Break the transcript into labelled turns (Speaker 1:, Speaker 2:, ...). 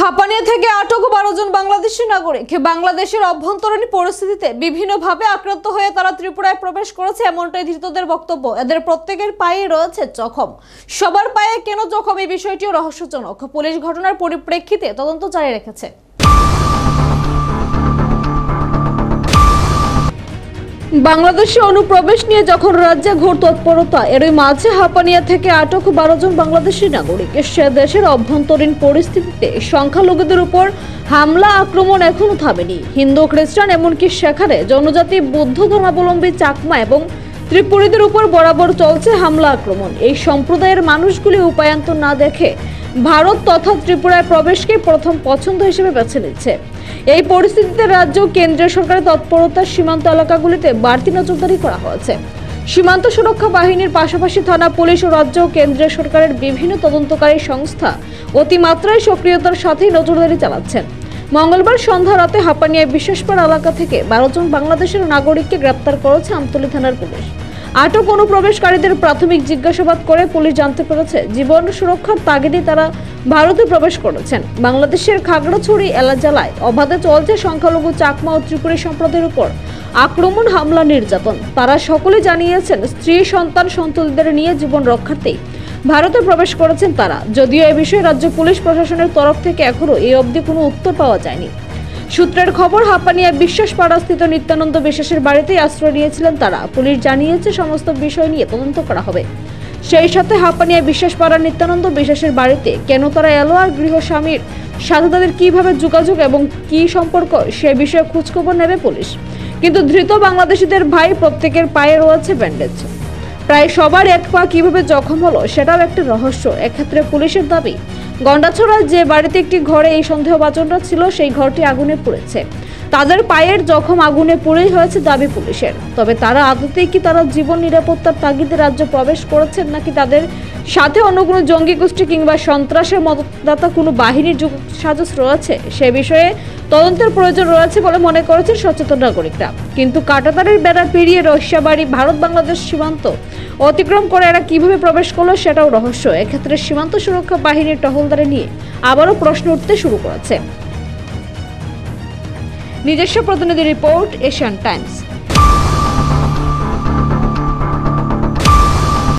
Speaker 1: হাপানিয়া থেকে আটক 12 জন বাংলাদেশি নাগরিক বাংলাদেশের অভ্যন্তরীণ পরিস্থিতিতে বিভিন্নভাবে আক্রান্ত হয়ে তারা ত্রিপুরায় প্রবেশ করেছে এমনটাই ধৃতদের বক্তব্য। এদের প্রত্যেকের পায়ে রয়েছে জখম। সবার পায়ে কেন জখম এই বিষয়টিও রহস্যজনক। পুলিশ ঘটনার পরিপ্রেক্ষিতে তদন্ত জারি রেখেছে। বাংলাদেশে অনুপ্রবেশ নিয়ে যখন রাজ্যে ঘোর তৎপরতা, এরই মাঝে হাপানিয়া থেকে আটক 12 জন বাংলাদেশি নাগরিক। সে দেশের অভ্যন্তরীণ পরিস্থিতিতে সংখ্যালঘুদের উপর হামলা আক্রমণ এখনো থামেনি। হিন্দু খ্রিস্টান এমনকি সেখানে জনজাতি বৌদ্ধ ধর্মাবলম্বী চাকমা এবং ত্রিপুরীদের উপর বরাবর চলছে হামলা আক্রমণ। এই সম্প্রদায়ের মানুষগুলি উপায়ান্তর না দেখে ভারত তথা ত্রিপুরায় প্রবেশকে প্রথম পছন্দ হিসেবে বেছে নিচ্ছে। এই পরিস্থিতিতে রাজ্য কেন্দ্রীয় সরকারের তৎপরতা সীমান্ত এলাকাগুলিতে বাড়তি নজরদারি করা হয়েছে। সীমান্ত সুরক্ষা বাহিনীর পাশাপাশি থানা পুলিশ ও রাজ্য কেন্দ্রীয় সরকারের বিভিন্ন তদন্তকারী সংস্থা অতিমাত্রায় সক্রিয়তার সাথে নজরদারি চালাচ্ছেন। মঙ্গলবার সন্ধ্যা রাতে হাপানিয়া বিশ্বাসপাড়া এলাকা থেকে 12 জন বাংলাদেশের নাগরিককে গ্রেপ্তার করেছে আমতলী থানার পুলিশ। আটক অনুপ্রবেশকারীদের প্রাথমিক জিজ্ঞাসাবাদ করে পুলিশ জানতে পেরেছে জীবন সুরক্ষার তাগিদে তারা ভারতে প্রবেশ করেছেন। বাংলাদেশের খাগড়াছড়ি জেলায় অবাধে চলছে সংখ্যালঘু চাকমা ও ত্রিপুরী সম্প্রদায়ের উপর আক্রমণ, হামলা, নির্যাতন। তারা সকলে জানিয়েছেন স্ত্রী সন্তান সন্ততিদের নিয়ে জীবন রক্ষার্থেই ভারতে প্রবেশ করেছেন তারা। যদিও এ বিষয়ে রাজ্য পুলিশ প্রশাসনের তরফ থেকে এখনো এই অবধি কোনো উত্তর পাওয়া যায়নি। সূত্রের খবর, হাপানিয়া বিশ্বাসপাড়া স্থিত নিত্যানন্দ বিশ্বাসের বাড়িতেই আশ্রয় নিয়েছিলেন তারা। পুলিশ জানিয়েছে সমস্ত বিষয় নিয়ে তদন্ত করা হবে। সেই সাথে হাপানিয়া বিশ্বাসপাড়ার নিত্যানন্দ বিশ্বাসের বাড়িতে কেন তারা এলো আর গৃহস্বামীর সাথে তাদের কিভাবে যোগাযোগ এবং কি সম্পর্ক সে বিষয়ে খোঁজখবর নেবে পুলিশ। কিন্তু ধৃত বাংলাদেশিদের ভাই প্রত্যেকের পায়ে রয়েছে ব্যান্ডেজ। প্রায় সবার এক পা কিভাবে জখম হলো সেটাও একটা রহস্য। এক্ষেত্রে পুলিশের দাবি, গন্ডাছড়ায় যে বাড়িতে একটি ঘরে এই সন্দেহভাজনরা ছিল সেই ঘরটি আগুনে পুড়েছে। তাদের পায়ের জখম আগুনে পুড়েই হয়েছে দাবি পুলিশের। তবে তারা আদতেই কি তারা জীবন নিরাপত্তার তাগিদে রাজ্যে প্রবেশ করেছেন নাকি তাদের সাথে অন্য কোনো জঙ্গি গোষ্ঠী কিংবা সন্ত্রাসের মদতদাতা কোনো বাহিনীর সাজস রয়েছে সে বিষয়ে তদন্তের প্রয়োজন রয়েছে বলে মনে করেছেন সচেতন নাগরিকরা। কিন্তু কাঁটাতারের বেড়া পেরিয়ে রহস্যাবাড়ি ভারত বাংলাদেশ সীমান্ত অতিক্রম করে এরা কিভাবে প্রবেশ করলো সেটাও রহস্য। এক্ষেত্রে সীমান্ত সুরক্ষা বাহিনীর টহলদারি নিয়ে আবারও প্রশ্ন উঠতে শুরু করেছে। নিজস্ব প্রতিনিধি রিপোর্ট, এশিয়ান টাইমস।